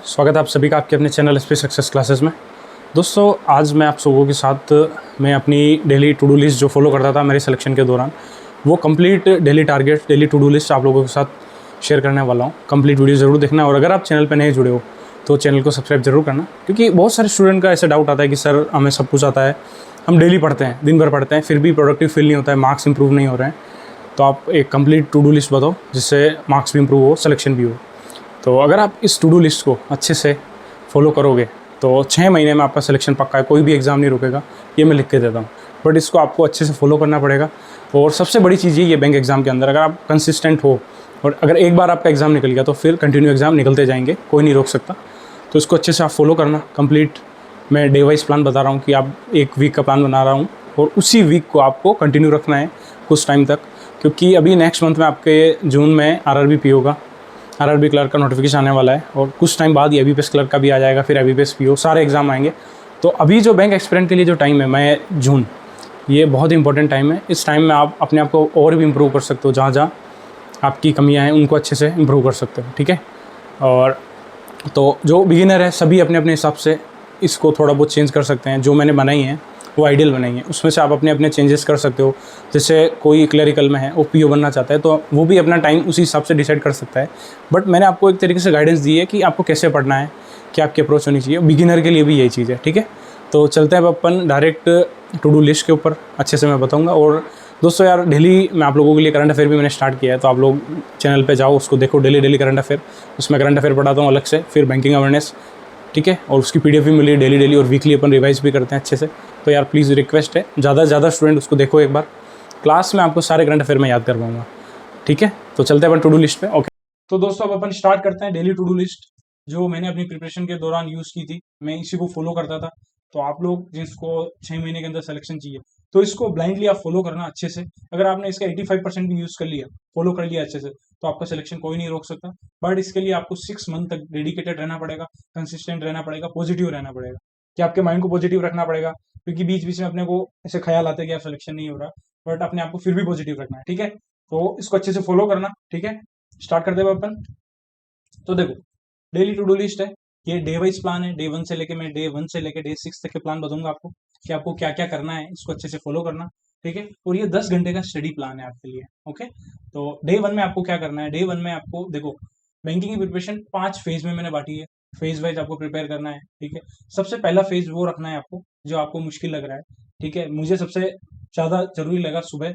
स्वागत है आप सभी का आपके अपने चैनल एसपी सक्सेस क्लासेस में। दोस्तों, आज मैं आप लोगों के साथ मैं अपनी डेली टू डू लिस्ट जो फॉलो करता था मेरे सिलेक्शन के दौरान, वो complete daily target, daily to do list आप लोगों के साथ शेयर करने वाला हूँ। कंप्लीट वीडियो ज़रूर देखना, और अगर आप चैनल पर नए जुड़े हो तो चैनल को सब्सक्राइब जरूर करना, क्योंकि बहुत सारे स्टूडेंट का ऐसा डाउट आता है कि सर हमें सब कुछ आता है, हम डेली पढ़ते हैं, दिन भर पढ़ते हैं, फिर भी प्रोडक्टिव फील नहीं होता है, मार्क्स इंप्रूव नहीं हो रहे हैं। तो आप एक कंप्लीट टू डू लिस्ट बताओ जिससे मार्क्स भी इंप्रूव हो, सिलेक्शन भी हो। तो अगर आप इस टू डू लिस्ट को अच्छे से फॉलो करोगे तो 6 महीने में आपका सिलेक्शन पक्का है, कोई भी एग्ज़ाम नहीं रुकेगा, ये मैं लिख के देता हूँ। बट इसको आपको अच्छे से फॉलो करना पड़ेगा। और सबसे बड़ी चीज़ ये बैंक एग्ज़ाम के अंदर अगर आप कंसिस्टेंट हो, और अगर एक बार आपका एग्ज़ाम निकल गया तो फिर कंटिन्यू एग्ज़ाम निकलते जाएंगे, कोई नहीं रोक सकता। तो इसको अच्छे से आप फॉलो करना कंप्लीट। मैं डे वाइज प्लान बता रहा हूँ कि आप एक वीक का प्लान बना रहा हूँ, और उसी वीक को आपको कंटिन्यू रखना है कुछ टाइम तक, क्योंकि अभी नेक्स्ट मंथ में आपके जून में आरआरबी पी होगा, आरआरबी क्लर्क का नोटिफिकेशन आने वाला है, और कुछ टाइम बाद ये एबीपीएस क्लर्क का भी आ जाएगा, फिर एबीपीएस पीओ, सारे एग्जाम आएंगे। तो अभी जो बैंक एक्सपीरियंस के लिए जो टाइम है, मई जून, ये बहुत इंपॉर्टेंट टाइम है। इस टाइम में आप अपने आप को और भी इम्प्रूव कर सकते हो, जहाँ जहाँ आपकी कमियाँ हैं उनको अच्छे से इम्प्रूव कर सकते हो, ठीक है। और तो जो बिगिनर है सभी अपने अपने हिसाब से इसको थोड़ा बहुत चेंज कर सकते हैं। जो मैंने बनाई है वो आइडियल बनाई है, उसमें से आप अपने अपने चेंजेस कर सकते हो। जैसे कोई क्लरिकल में है, वो पीओ बनना चाहता है, तो वो भी अपना टाइम उसी हिसाब से डिसाइड कर सकता है। बट मैंने आपको एक तरीके से गाइडेंस दी है कि आपको कैसे पढ़ना है, क्या आपकी अप्रोच होनी चाहिए। बिगिनर के लिए भी यही चीज़ है, ठीक है। तो चलते हैं अब अपन डायरेक्ट टू डू लिस्ट के ऊपर, अच्छे से मैं बताऊँगा। और दोस्तों यार, डेली मैं आप लोगों के लिए करंट अफेयर भी मैंने स्टार्ट किया है, तो आप लोग चैनल पे जाओ, उसको देखो, डेली करंट अफेयर। उसमें करंट अफेयर पढ़ाता हूँ अलग से, फिर बैंकिंग अवेयरनेस, ठीक है। और उसकी पीडीएफ भी मिली है डेली, और वीकली अपन रिवाइज भी करते हैं अच्छे से। तो यार प्लीज़ रिक्वेस्ट है, ज़्यादा से ज़्यादा स्टूडेंट उसको देखो एक बार। क्लास में आपको सारे करंट अफेयर में याद करवाऊंगा, ठीक है। तो चलते हैं अपन टू डू लिस्ट पे। ओके, तो दोस्तों अब अपन स्टार्ट करते हैं डेली टू डू लिस्ट, जो मैंने अपनी प्रिपरेशन के दौरान यूज़ की थी। मैं इसी को फॉलो करता था। तो आप लोग जिसको 6 महीने के अंदर सिलेक्शन चाहिए, तो इसको ब्लाइंडली आप फॉलो करना अच्छे से। अगर आपने इसका 85% भी यूज़ कर लिया, फॉलो कर लिया अच्छे से, तो आपका सिलेक्शन कोई नहीं रोक सकता। बट इसके लिए आपको 6 मंथ तक डेडिकेटेड रहना पड़ेगा, कंसिस्टेंट रहना पड़ेगा, पॉजिटिव रहना पड़ेगा, कि आपके माइंड को पॉजिटिव रखना पड़ेगा। क्योंकि बीच बीच में अपने को ऐसे ख्याल आते हैं कि आप सिलेक्शन नहीं हो रहा, बट अपने आप को फिर भी पॉजिटिव रखना है, ठीक है। तो इसको अच्छे से फॉलो करना, ठीक है। स्टार्ट करते हुए अपन, तो देखो डेली टू डू लिस्ट है, ये डे वाइज प्लान है। डे 1 से लेके डे 6 तक के प्लान बताऊंगा आपको कि आपको क्या क्या करना है, इसको अच्छे से फॉलो करना, ठीक है। और ये 10 घंटे का स्टडी प्लान है आपके लिए, ओके। तो डे 1 में आपको क्या करना है, डे 1 में आपको देखो, बैंकिंग की प्रिपरेशन 5 फेज में मैंने बांटी है। फेज वाइज आपको प्रिपेयर करना है, ठीक है। सबसे पहला फेज वो रखना है आपको जो आपको मुश्किल लग रहा है, ठीक है। मुझे सबसे ज़्यादा जरूरी लगा सुबह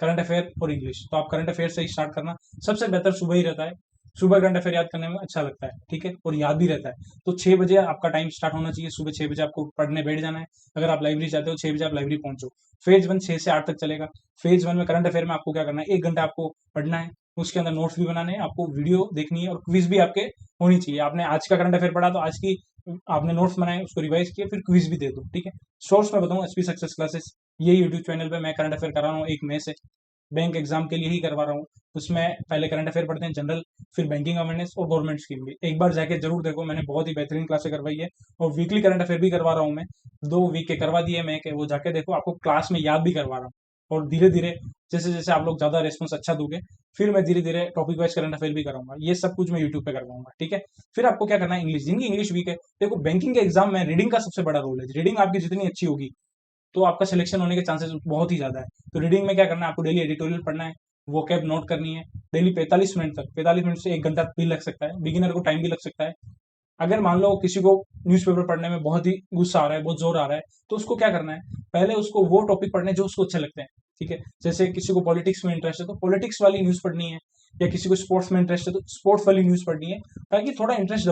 करंट अफेयर और इंग्लिश, तो आप करंट अफेयर से ही स्टार्ट करना। सबसे बेहतर सुबह ही रहता है, सुबह करंट अफेयर याद करने में अच्छा लगता है, ठीक है, और याद भी रहता है। तो 6 बजे आपका टाइम स्टार्ट होना चाहिए, सुबह 6 बजे आपको पढ़ने बैठ जाना है। अगर आप लाइब्रेरी जाते हो, 6 बजे आप लाइब्रेरी पहुंचो। फेज 1 6 से 8 तक चलेगा। फेज 1 में करंट अफेयर में आपको क्या करना है, 1 घंटा आपको पढ़ना है, उसके अंदर नोट्स भी बनाने हैं, आपको वीडियो देखनी है, और क्विज भी आपके होनी चाहिए। आपने आज का करंट अफेयर पढ़ा तो आज की आपने नोट्स बनाए, उसको रिवाइज किया, फिर क्विज भी दे दो, ठीक है। सोर्स में बताऊँ, एसपी सक्सेस क्लासेस, ये यूट्यूब चैनल पे मैं करंट अफेयर करा रहा हूँ 1 मई से, बैंक एग्जाम के लिए ही करवा रहा हूँ। उसमें पहले करंट अफेयर पढ़ते हैं जनरल, फिर बैंकिंग अवेयरनेस और गवर्नमेंट स्कीम भी। एक बार जाके जरूर देखो, मैंने बहुत ही बेहतरीन क्लासें करवाई है। और वीकली करंट अफेयर भी करवा रहा हूँ मैं, 2 वीक के करवा दिए मैं, के वो जाके देखो, आपको क्लास में याद भी करवा रहा हूँ। और धीरे धीरे जैसे जैसे आप लोग ज्यादा रिस्पॉन्स अच्छा दोगे, फिर मैं धीरे धीरे टॉपिक वाइज करंट अफेयर भी कराऊंगा। ये सब कुछ मैं यूट्यूब पे करवाऊंगा, ठीक है। फिर आपको क्या करना है, इंग्लिश, जिनकी इंग्लिश वीक है, देखो बैंकिंग के एग्जाम में रीडिंग का सबसे बड़ा रोल है। रीडिंग आपकी जितनी अच्छी होगी, तो आपका सिलेक्शन होने के चांसेस बहुत ही ज्यादा है। तो रीडिंग में क्या करना है, आपको डेली एडिटोरियल पढ़ना है, वोकैब नोट करनी है डेली 45 मिनट तक। 45 मिनट से 1 घंटा भी लग सकता है, बिगिनर को टाइम भी लग सकता है। अगर मान लो किसी को न्यूज़पेपर पढ़ने में बहुत ही गुस्सा आ रहा है, बहुत जोर आ रहा है, तो उसको क्या करना है, पहले उसको वो टॉपिक पढ़ने जो उसको अच्छे लगते हैं, ठीक है। जैसे किसी को पॉलिटिक्स में इंटरेस्ट है तो पॉलिटिक्स वाली न्यूज़ पढ़नी है, या किसी को स्पोर्ट्स में इंटरेस्ट है तो स्पोर्ट्स वाली न्यूज़ पढ़नी है, ताकि थोड़ा इंटरेस्ट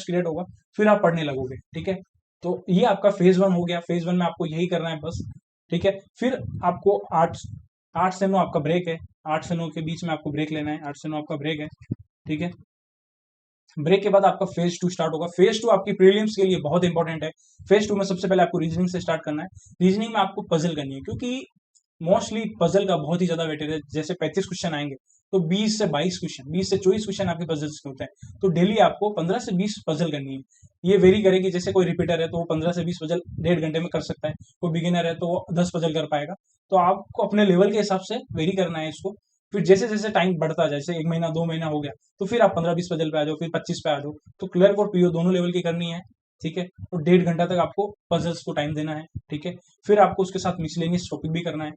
क्रिएट होगा, फिर आप पढ़ने लगोगे, ठीक है। तो ये आपका फेज 1 हो गया। फेज 1 में आपको यही करना है बस, ठीक है। फिर आपको 8 से 9 आपका ब्रेक है, 8 से 9 के बीच में आपको ब्रेक लेना है, 8 से 9 आपका ब्रेक है, ठीक है। ब्रेक के बाद आपका फेज 2 स्टार्ट होगा। फेज 2 आपकी प्रीलिम्स के लिए बहुत इंपॉर्टेंट है। फेज 2 में सबसे पहले आपको रीजनिंग से स्टार्ट करना है। रीजनिंग में आपको पजल करनी है, क्योंकि मोस्टली पजल का बहुत ही ज्यादा वेटेज है। जैसे 35 क्वेश्चन आएंगे, तो 20 से 22 क्वेश्चन, 20 से 24 क्वेश्चन आपके पजल्स के होते हैं। तो डेली आपको 15 से 20 पजल करनी है। ये वेरी करेगी, जैसे कोई रिपीटर है तो वो 15 से 20 पजल 1.5 घंटे में कर सकता है, कोई बिगिनर है तो वो 10 पजल कर पाएगा। तो आपको अपने लेवल के हिसाब से वेरी करना है इसको। फिर जैसे जैसे टाइम बढ़ता जाए, जैसे 1 महीना 2 महीना हो गया, तो फिर आप 15-20 पजल पे आ जाओ, फिर 25 पे आ जाओ। तो क्लर्क और पीओ दोनों लेवल की करनी है, ठीक है? और 1.5 घंटा तक आपको पजल्स को टाइम देना है, ठीक है? फिर आपको उसके साथ मिसलेनियस टॉपिक भी करना है।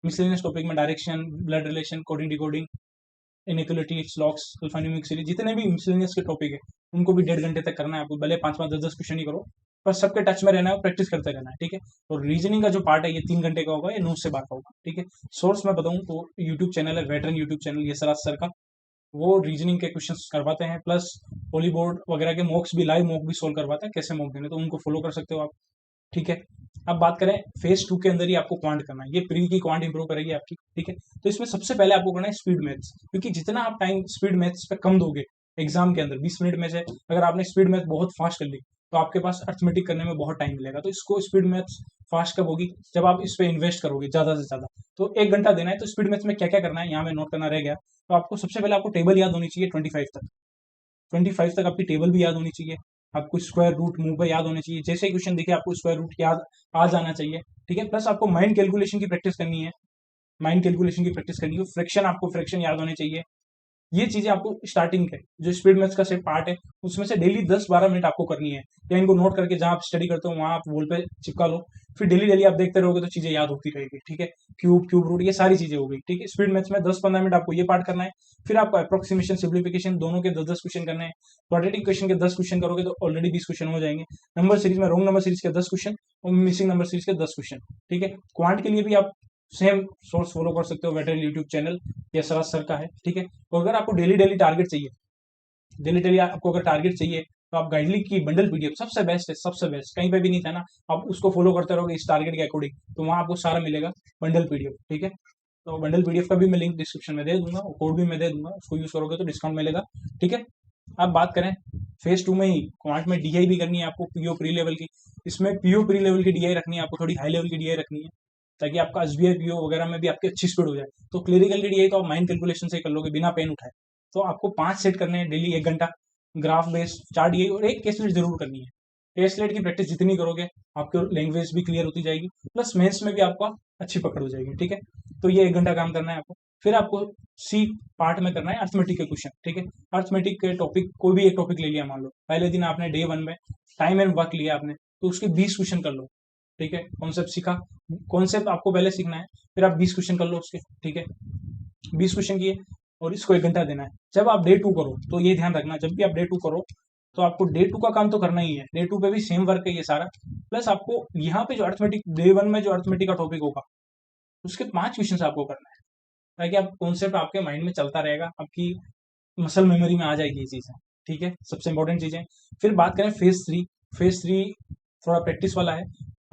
मिसलेनियस टॉपिक में direction, blood relation, coding decoding, inequality, locks, alphanumeric series, जितने भी मिसलेनियस के टॉपिक है उनको भी 1.5 घंटे तक करना है आपको। भले 5-5 10-10 क्वेश्चन ही करो, पर सबके टच में रहना है और प्रैक्टिस करते रहना है, ठीक है? और रीजनिंग का जो पार्ट है ये 3 घंटे का होगा, ये 9 से 12 का होगा, ठीक है? सोर्स मैं बताऊँ तो यूट्यूब चैनल है, veteran YouTube channel Yashraj sir का। वो रीजनिंग के क्वेश्चंस करवाते हैं, प्लस होली बोर्ड वगैरह के मॉक्स भी, लाइव मॉक भी सोल्व करवाते हैं, कैसे मॉक देने, तो उनको फॉलो कर सकते हो आप, ठीक है? अब बात करें फेज 2 के अंदर ही आपको क्वांट करना है, ये प्री की क्वांट इंप्रूव करेगी आपकी, ठीक है? तो इसमें सबसे पहले आपको करना है स्पीड मैथ्स, क्योंकि जितना आप टाइम स्पीड मैथ्स पे कम दोगे एग्जाम के अंदर, 20 मिनट में से अगर आपने स्पीड मैथ बहुत फास्ट कर ली, तो आपके पास अर्थमेटिक करने में बहुत टाइम मिलेगा। तो इसको स्पीड मैथ्स फास्ट कब होगी, जब आप इस पे इन्वेस्ट करोगे ज्यादा से ज्यादा। तो 1 घंटा देना है, तो स्पीड मैथ्स में क्या क्या करना है यहाँ में नोट करना रह गया। तो आपको सबसे पहले आपको टेबल याद होनी चाहिए 25 तक आपकी टेबल भी याद होनी चाहिए। आपको स्क्वायर रूट मुंह पे याद होने चाहिए, जैसे ही क्वेश्चन दिखे आपको स्क्वायर रूट याद आ जाना चाहिए, ठीक है? प्लस आपको माइंड कैलकुलेशन की प्रैक्टिस करनी है, माइंड कैलकुलेशन की प्रैक्टिस करनी है। फ्रैक्शन, आपको फ्रैक्शन याद होने चाहिए। ये चीजें आपको स्टार्टिंग के जो स्पीड मैथ्स का सेट पार्ट है उसमें से डेली 10-12 मिनट आपको करनी है, या इनको नोट करके जहां आप स्टडी करते हो वहां आप वॉल पे चिपका लो। फिर डेली डेली आप देखते रहोगे तो चीजें याद होती रहेगी, ठीक है? क्यूब रूट, ये सारी चीजें हो गई, ठीक है? स्पीड मैथ्स में 10-15 मिनट आपको ये पार्ट करना है। फिर आपको अप्रोक्सीमेशन, सिम्प्लीफिकेशन दोनों के 10-10 क्वेश्चन करने हैं। क्वाड्रेटिक क्वेश्चन के 10 क्वेश्चन करोगे तो ऑलरेडी 20 क्वेश्चन हो जाएंगे। नंबर सीरीज में रोंग नंबर सीरीज के 10 क्वेश्चन और मिसिंग नंबर सीरीज के 10 क्वेश्चन, ठीक है? क्वांट के लिए भी आप सेम सोर्स फॉलो कर सकते हो, veteran YouTube channel Yashraj sir का है, ठीक है? तो अगर आपको डेली डेली टारगेट चाहिए, डेली डेली आपको अगर टारगेट चाहिए, तो आप गाइडली की बंडल पीडीएफ सबसे बेस्ट है, सबसे बेस्ट, कहीं पे भी नहीं था ना। आप उसको फॉलो करते रहोगे इस टारगेट के अकॉर्डिंग, तो वहां आपको सारा मिलेगा बंडल पीडीएफ, ठीक है? तो बंडल पीडीएफ का भी मैं लिंक डिस्क्रिप्शन में दे दूंगा और कोड भी मैं दे दूंगा, उसको यूज करोगे तो डिस्काउंट मिलेगा, ठीक है? अब बात करें फेज 2 में ही क्वांट में डीआई भी करनी है आपको, पीओ प्री लेवल की। इसमें पीओ प्री लेवल की डीआई रखनी है आपको, थोड़ी हाई लेवल की डीआई रखनी है, ताकि आपका एसबीआई पीओ वगैरह में भी आपकी अच्छी स्पीड हो जाए। तो क्लियरिकल की डीआई तो आप माइंड कैलकुलेशन से कर लोगे बिना पेन उठाए। तो आपको 5 सेट करने हैं डेली, 1 घंटा, ग्राफ बेस्ड 4 डीआई और एक केस स्टडी जरूर करनी है। केस स्टडी की प्रैक्टिस जितनी करोगे आपकी लैंग्वेज भी क्लियर होती जाएगी, प्लस मेंस में भी आपका अच्छी पकड़ हो जाएगी, ठीक है? तो ये 1 घंटा काम करना है आपको। फिर आपको सी पार्ट में करना है अर्थमेटिक के क्वेश्चन, ठीक है? अर्थमेटिक के टॉपिक, कोई भी एक टॉपिक ले लिया, मान लो पहले दिन आपने डे 1 में टाइम एंड वर्क लिया आपने, तो उसके 20 क्वेश्चन कर लो, ठीक है? कॉन्सेप्ट सीखा, कॉन्सेप्ट आपको पहले सीखना है, फिर आप 20 क्वेश्चन कर लो उसके, ठीक है? 20 क्वेश्चन किए और इसको 1 घंटा देना है। जब आप डे 2 करो तो ये ध्यान रखना, जब भी आप डे 2 करो तो आपको डे 2 का काम तो करना ही है, डे 2 पे भी सेम वर्क है ये सारा। प्लस आपको यहाँ पे जो अर्थमेटिक डे 1 में जो अर्थमेटिक का टॉपिक होगा उसके 5 क्वेश्चन आपको करना है, ताकि आप कॉन्सेप्ट आपके माइंड में चलता रहेगा, आपकी मसल मेमोरी में आ जाएगी ये चीज़ें, ठीक है? सबसे इंपॉर्टेंट चीज़ें। फिर बात करें फेज 3 थोड़ा प्रैक्टिस वाला है।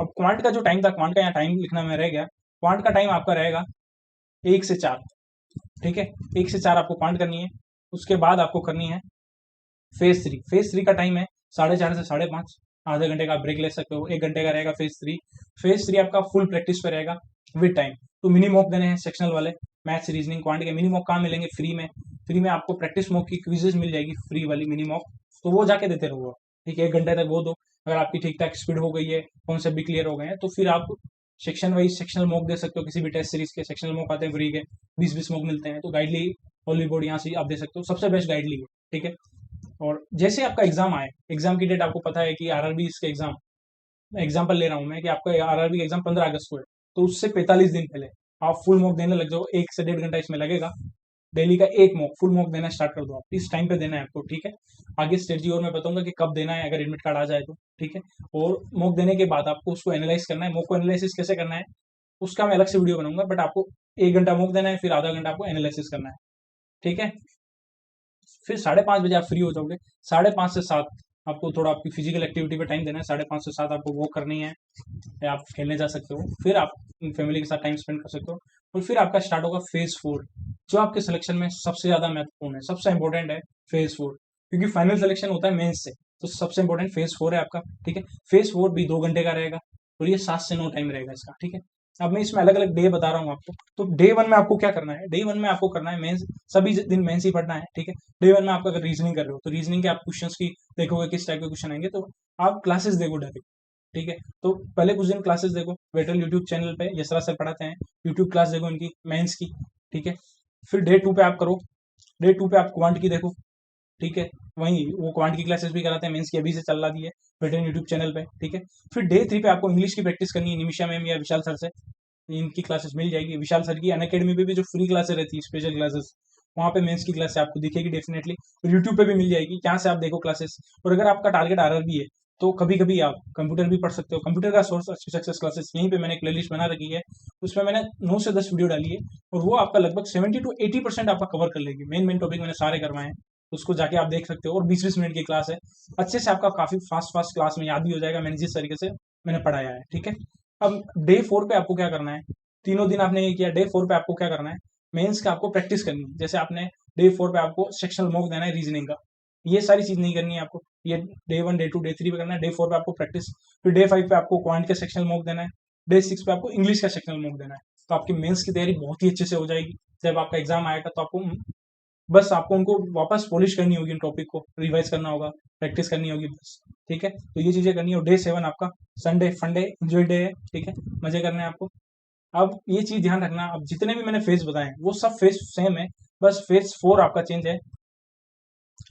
अब क्वांट का जो टाइम था, क्वांट का यहाँ टाइम लिखना में रह गया, क्वांट का टाइम आपका रहेगा 1 से 4, ठीक है? 1 से 4 आपको क्वांट करनी है। उसके बाद आपको करनी है फेज 3 का टाइम है 4:30 से 5:30, आधे घंटे का ब्रेक ले सकते हो, 1 घंटे का रहेगा फेज 3 आपका फुल प्रैक्टिस पे रहेगा विद टाइम। तो मिनी मॉक देने हैं सेक्शनल वाले, मैथ्स रीजनिंग क्वांट के मिनी मॉक कहाँ मिलेंगे? फ्री में आपको प्रैक्टिस मॉक की क्विजेज मिल जाएगी, फ्री वाली मिनी मॉक, तो वो जाके देते रहो, ठीक है? 1 घंटे तक वो दो। अगर आपकी ठीक ठाक स्पीड हो गई है, कॉन्सेप्ट भी क्लियर हो गए हैं, तो फिर आप सेक्शन वाइज सेक्शनल मॉक दे सकते हो। किसी भी टेस्ट सीरीज के सेक्शनल मॉक आते हैं फ्री के, 20-20 मॉक मिलते हैं, तो गाइडली हॉली बोर्ड यहाँ से आप दे सकते हो, सबसे बेस्ट गाइडली है, ठीक है? और जैसे आपका एग्जाम आए, एग्जाम की डेट आपको पता है कि आरआरबी इसके एग्जाम, एग्जाम्पल ले रहा हूँ मैं कि आपका आरआरबी का एग्जाम 15 अगस्त को है, तो उससे 45 दिन पहले आप फुल मॉक देने लग जाओ, 1 से 1.5 घंटा इसमें लगेगा। डेली का एक मॉक, फुल मॉक देना स्टार्ट कर दो आप, इस टाइम पे देना है आपको, ठीक है? आगे स्ट्रेटजी और मैं बताऊंगा कि कब देना है अगर एडमिट कार्ड आ जाए तो, ठीक है? और मॉक देने के बाद आपको उसको एनालाइज करना है। मॉक को एनालिसिस कैसे करना है उसका मैं अलग से वीडियो बनाऊंगा, बट आपको 1 घंटा मॉक देना है, फिर आधा घंटा आपको एनालिसिस करना है, ठीक है? फिर 5:30 बजे आप फ्री हो जाओगे। 5:30 से 7 आपको थोड़ा आपकी फिजिकल एक्टिविटी पे टाइम देना है। 5:30 से 7 आपको वॉक करनी है, या आप खेलने जा सकते हो। फिर आप फैमिली के साथ टाइम स्पेंड कर सकते हो। और फिर आपका स्टार्ट होगा फेज 4, जो आपके सिलेक्शन में सबसे ज्यादा महत्वपूर्ण है, सबसे इंपॉर्टेंट है फेज 4, क्योंकि फाइनल सिलेक्शन होता है मेंस से। तो सबसे इंपॉर्टेंट फेज 4 है आपका, ठीक है? फेज 4 भी 2 घंटे का रहेगा और ये 7 से 9 टाइम रहेगा इसका, ठीक है? अब मैं इसमें अलग अलग डे बता रहा हूँ आपको। तो डे 1 में आपको क्या करना है? डे 1 में आपको करना है मेंस, सभी दिन मेंस ही पढ़ना है, ठीक है? डे 1 में आप अगर रीजनिंग कर रहे हो तो रीजनिंग के आप क्वेश्चंस की देखोगे किस टाइप के क्वेश्चन आएंगे, तो आप क्लासेस देखो डायरेक्ट, ठीक है? तो पहले कुछ दिन क्लासेस देखो, वेटल यूट्यूब चैनल पे यशराज सर पढ़ाते हैं, यूट्यूब क्लास देखो इनकी मेंस की, ठीक है? फिर डे 2 पे आप करो, डे 2 पे आप क्वांट की देखो, ठीक है, वहीं वो क्वांट की क्लासेस भी कराते हैं, मेंस की अभी से चल रहा दी है बेटन यूट्यूब चैनल पे, ठीक है। फिर डे 3 पे आपको इंग्लिश की प्रैक्टिस करनी है, निमिषा मैम या विशाल सर से, इनकी क्लासेस मिल जाएगी। विशाल सर की अनअकैडमी पे भी जो फ्री क्लासेस रहती है, स्पेशल क्लासेस, वहाँ पे मेंस की क्लास आपको दिखेगी डेफिनेटली, और यूट्यूब पे भी मिल जाएगी, जहाँ से आप देखो क्लासेस। और अगर आपका टारगेट आरआर भी है, तो कभी कभी आप कंप्यूटर भी पढ़ सकते हो। कंप्यूटर का सोर्स अच्छी सक्सेस क्लासेस, यहीं पे मैंने एक प्लेलिस्ट बना रखी है, उसमें मैंने 9 से 10 वीडियो डाली है, और वो आपका लगभग 70 to 80% आपका कवर कर लेगी। मेन मेन टॉपिक मैंने सारे करवाए हैं, उसको जाके आप देख सकते हो। और 20-20 मिनट की क्लास है, अच्छे से आपका काफी फास्ट फास्ट क्लास में याद भी हो जाएगा, मैंने जिस तरीके से मैंने पढ़ाया है, ठीक है। अब डे 4 पे आपको क्या करना है, तीनों दिन आपने ये किया, डे 4 पे आपको क्या करना है, मेंस का आपको प्रैक्टिस करनी है। जैसे आपने डे 4 पे आपको सेक्शनल मॉक देना है रीजनिंग का, ये सारी चीज नहीं करनी है आपको, ये डे 1 डे 2 डे 3 पे करना है, डे 4 पे आपको प्रैक्टिस। फिर डे 5 पे आपको क्वांट का सेक्शनल मॉक देना है, डे 6 पे आपको इंग्लिश का सेक्शनल मॉक देना है। तो आपकी मेंस की तैयारी बहुत ही अच्छे से हो जाएगी। जब आपका एग्जाम आएगा तो आपको बस आपको उनको वापस पॉलिश करनी होगी, उन टॉपिक को रिवाइज करना होगा, प्रैक्टिस करनी होगी बस, ठीक है। तो ये चीजें करनी हो। डे 7 आपका संडे फंडे एंजॉय डे है, ठीक है, मजे करने हैं आपको। अब ये चीज ध्यान रखना, अब जितने भी मैंने फेज बताए हैं वो सब फेज सेम है, बस फेज 4 आपका चेंज है,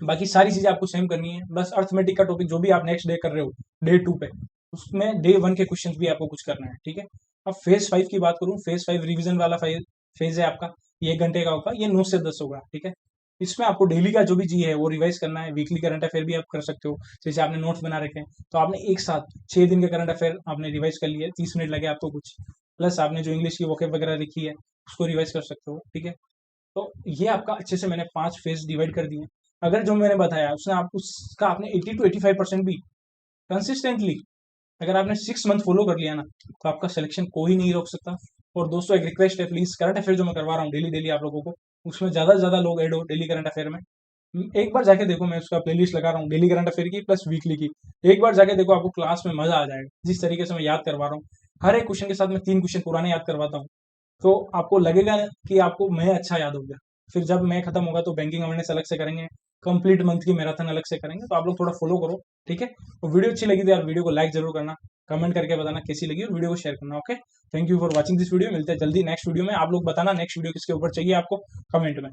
बाकी सारी चीजें आपको सेम करनी है। बस अर्थमेटिक का टॉपिक जो भी आप नेक्स्ट डे कर रहे हो डे 2 पे, उसमें डे 1 के क्वेश्चंस भी आपको कुछ करना है, ठीक है। अब फेज 5 की बात करूं, फेज 5 रिवीजन वाला फेज है आपका, ये 1 घंटे का होगा, ये 9 से 10 होगा, ठीक है। इसमें आपको डेली का जो भी जी है वो रिवाइज करना है, वीकली करंट अफेयर भी आप कर सकते हो, जैसे आपने नोट्स बना रखे हैं तो आपने एक साथ 6 दिन के करंट अफेयर आपने रिवाइज कर लिया, 30 मिनट लगे आपको कुछ, प्लस आपने जो इंग्लिश की वोकेब वगैरह लिखी है उसको रिवाइज कर सकते हो, ठीक है। तो ये आपका अच्छे से मैंने 5 फेज डिवाइड कर दिए। अगर जो मैंने बताया उसने आप उसका आपने 80 to 85% भी कंसिस्टेंटली, अगर आपने 6 मंथ फॉलो कर लिया ना, तो आपका सिलेक्शन कोई नहीं रोक सकता। और दोस्तों एक रिक्वेस्ट है, प्लीज करंट अफेयर जो मैं करवा रहा हूँ डेली डेली आप लोगों को, उसमें ज्यादा से ज्यादा लोग ऐड हो डेली करंट अफेयर में। एक बार जाके देखो, मैं उसका प्लेलिस्ट लगा रहा हूँ डेली करंट अफेयर की प्लस वीकली की, एक बार जाके देखो, आपको क्लास में मजा आ जाएगा जिस तरीके से मैं याद करवा रहा हूँ। हर एक क्वेश्चन के साथ मैं 3 क्वेश्चन पुराने याद करवाता हूँ, तो आपको लगेगा कि आपको मैं अच्छा याद हो गया। फिर जब मैं खत्म होगा तो बैंकिंग अवेयरनेस अलग से करेंगे, कंप्लीट मंथ की मैराथन अलग से करेंगे, तो आप लोग थोड़ा फॉलो करो, ठीक है। और वीडियो अच्छी लगी तो यार वीडियो को लाइक जरूर करना, कमेंट करके बताना कैसी लगी, और वीडियो को शेयर करना, okay. Thank you for watching this video, मिलते हैं जल्दी नेक्स्ट वीडियो में। आप लोग बताना नेक्स्ट वीडियो किसके ऊपर चाहिए आपको, कमेंट में।